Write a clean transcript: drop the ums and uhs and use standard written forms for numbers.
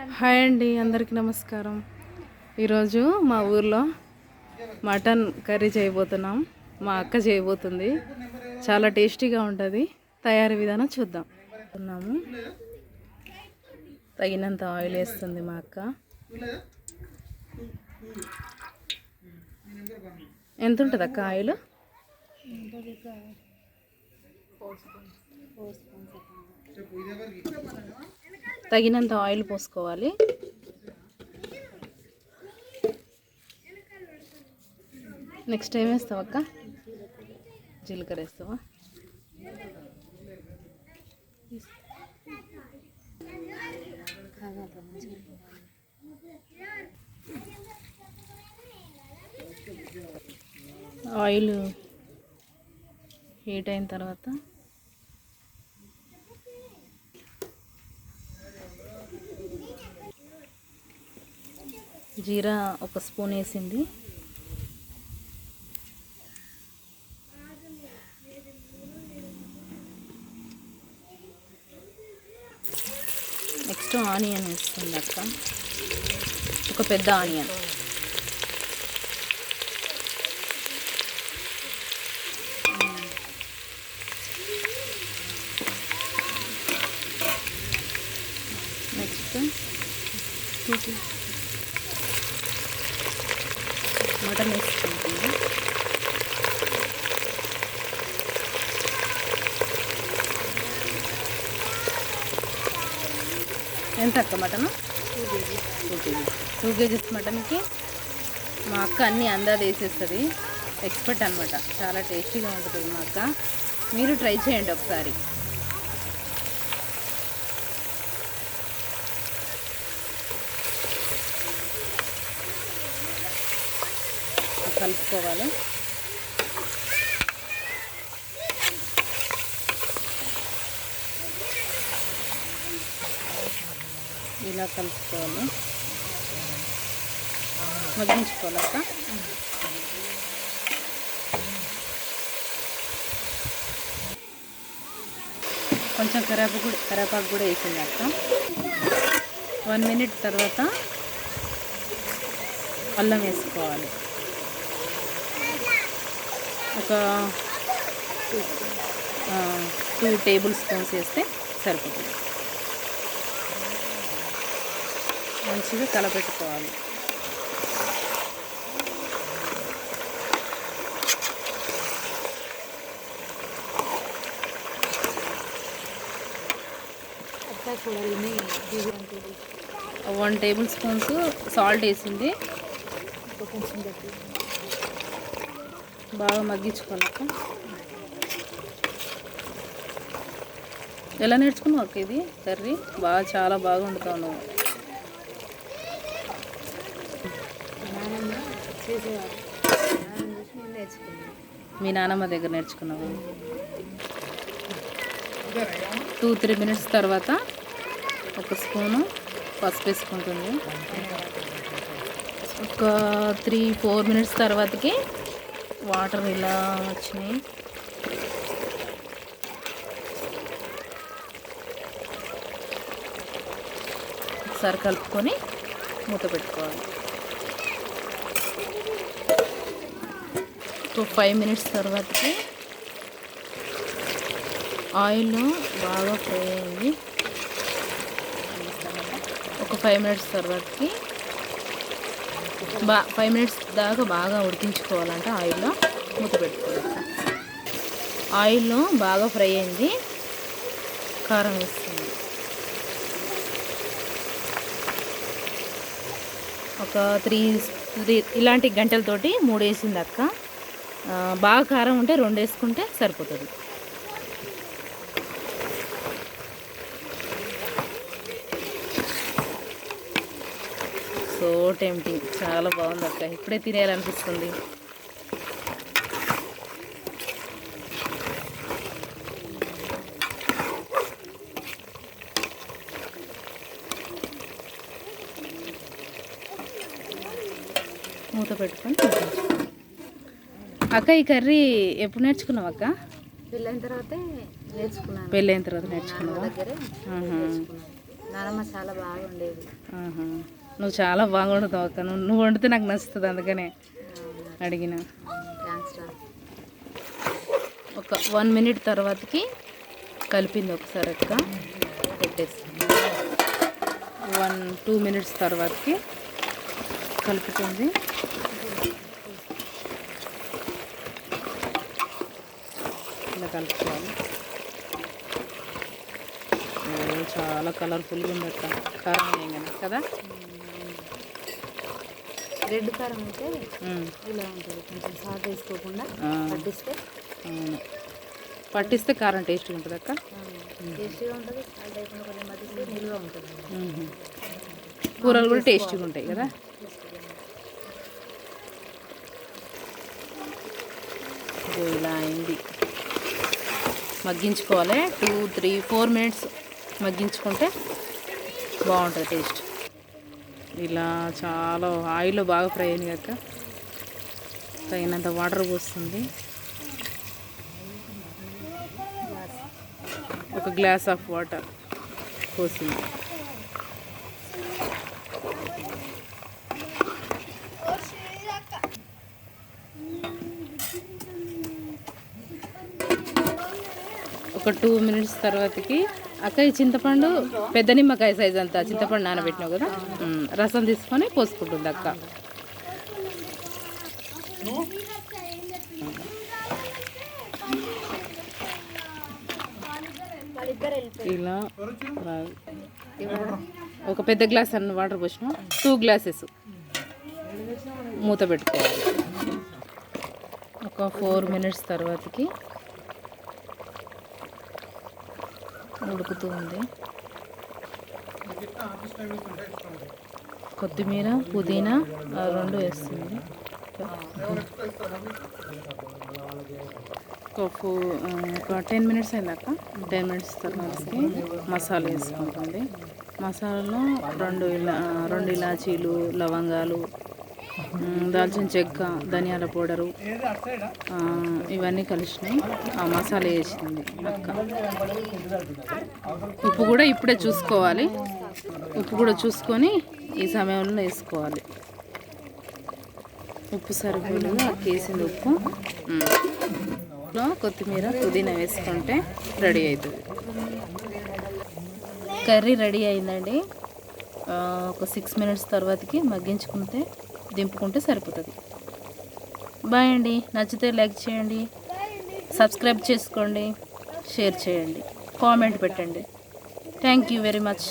Hi అండి, అందరికీ నమస్కారం. ఈరోజు మా ఊర్లో మటన్ కర్రీ చేయబోతున్నాం. మా అక్క చేయబోతుంది. చాలా టేస్టీగా ఉంటుంది. తయారీ విధానం చూద్దాం. తగినంత ఆయిల్ వేస్తుంది మా అక్క. ఎంత ఉంటుంది అక్క ఆయిల్? తగినంత ఆయిల్ పోసుకోవాలి. నెక్స్ట్ ఏం వేస్తావు అక్క? జీలకర్ర వేస్తావా? ఆయిల్ హీట్ అయిన తర్వాత జీరా ఒక స్పూన్ వేసింది. నెక్స్ట్ ఆనియన్ వేస్తుంది అక్క, ఒక పెద్ద ఆనియన్. నెక్స్ట్ మటన్ వేసుకుంటుంది. ఎంత అక్క మటన్? 2 కేజీస్ మటన్కి మా అక్క అన్నీ అందాది వేసేస్తుంది. ఎక్స్పర్ట్ అనమాట. చాలా టేస్టీగా ఉంటుంది మా అక్క. మీరు ట్రై చేయండి ఒకసారి. కలుపుకోవాలి. ఇలా కలుపుకోవాలి, మగ్గించుకోవాలక్క. కొంచెం కరివేపాకు కూడా వేసింది అక్క. 1 మినిట్ తర్వాత అల్లం వేసుకోవాలి. ఒక 2 టేబుల్ స్పూన్స్ వేస్తే సరిపోతుంది. మంచిగా కలపెట్టుకోవాలి. వన్ టేబుల్ స్పూన్స్ సాల్ట్ వేసింది. బాగా మగ్గించుకోవాలక్క. ఎలా నేర్చుకున్నావు అక్క ఇది కర్రీ? చాలా బాగా వండుతావు నువ్వు. మీ నానమ్మ దగ్గర నేర్చుకున్నావు. 2-3 మినిట్స్ తర్వాత ఒక స్పూను పసుపు వేసుకుంటుంది. ఒక 3-4 మినిట్స్ తర్వాతకి వాటర్ ఇలా వచ్చినాయి. ఒకసారి కలుపుకొని మూత పెట్టుకోవాలి. ఒక 5 మినిట్స్ తర్వాతకి ఆయిల్ బాగా ఫ్రై అయింది. ఒక 5 మినిట్స్ తర్వాతకి 5 మినిట్స్ దాకా బాగా ఉడికించుకోవాలంట. ఆయిల్లో మూత పెట్టుకోవాలి. ఆయిల్లో బాగా ఫ్రై అయింది. కారం వేస్తుంది. ఒక 3 ఇలాంటి గంటలతోటి 3 వేసింది అక్క. బాగా కారం ఉంటే 2 వేసుకుంటే సరిపోతుంది. సో టెంప్టింగ్, చాలా బాగుంది అక్క. ఇప్పుడే తినేయాలనిపిస్తుంది. మూత పెట్టుకొని అక్క. ఈ కర్రీ ఎప్పుడు నేర్చుకున్నావు అక్క? పెళ్ళైన తర్వాత నేర్చుకున్నాను. పెళ్ళైన తర్వాత నేర్చుకున్నావా? నానమ్మ చాలా బాగా ఉండేది. నువ్వు చాలా బాగా వండుతావు అక్క. నువ్వు వండితే నాకు నచ్చుతుంది, అందుకనే అడిగిన. ఒక 1 minute తర్వాతకి కలిపింది ఒకసారి అక్క, పెట్టేస్తుంది. 1-2 minutes తర్వాతకి కలుపుతుంది. ఇలా కలుపుకోవాలి. చాలా కలర్ఫుల్గా ఉంది అక్క. కారం వేయంగానే కదా, రెడ్ కారం అయితే ఇలా ఉంటుంది. కొంచెం సాల్ట్ వేసుకోకుండా పట్టిస్తే కారం టేస్ట్గా ఉంటుంది అక్క. టేస్టీగా ఉంటుంది. సాల్ట్ అయిపోయిన కొంచెం పట్టిస్తే నిలువ ఉంటుంది. కూరలు కూడా టేస్టీగా ఉంటాయి కదా. ఇలా అయింది. మగ్గించుకోవాలి. 2-3-4 minutes మగ్గించుకుంటే బాగుంటుంది టేస్ట్. ఇలా చాలా ఆయిల్లో బాగా ఫ్రై అయింది కనుక తగినంత వాటర్ పోస్తుంది. ఒక గ్లాస్ ఆఫ్ వాటర్ పోసింది. ఒక 2 minutes తర్వాతకి అక్క ఈ చింతపండు పెద్ద నిమ్మకాయ సైజ్ అంతా చింతపండు నానబెట్టినావు కదా, రసం తీసుకొని పోసుకుంటుంది అక్క. ఇలా ఒక పెద్ద గ్లాస్ అన్న వాటర్ పోసిన 2 glasses మూత పెట్టుకోవాలి. ఒక 4 minutes తర్వాతకి ఉడుకుతూ ఉంది. కొత్తిమీర పుదీనా 2 వేస్తుంది. ఒక 10 minutes అయిందాక 10 minutes తర్వాతకి మసాలా వేసుకుంటుంది. మసాలాలో 2 ఇలాచీలు, లవంగాలు, దాల్చిన చెక్క, ధనియాల పౌడరు ఇవన్నీ కలిసినాయి. ఆ మసాలా వేసింది అక్క. ఉప్పు కూడా ఇప్పుడే చూసుకోవాలి. ఉప్పు కూడా చూసుకొని ఈ సమయంలో వేసుకోవాలి. ఉప్పు సరిపోయింది అక్క వేసింది. ఉప్పు కొత్తిమీర పుదీనా వేసుకుంటే రెడీ అవుతుంది. కర్రీ రెడీ అయిందండి. ఒక 6 minutes తర్వాతకి మగ్గించుకుంటే దింపుకుంటే సరిపోతుంది. బాయ్ అండి. నచ్చితే లైక్ చేయండి, సబ్స్క్రైబ్ చేసుకోండి, షేర్ చేయండి, కామెంట్ పెట్టండి. Thank you very much.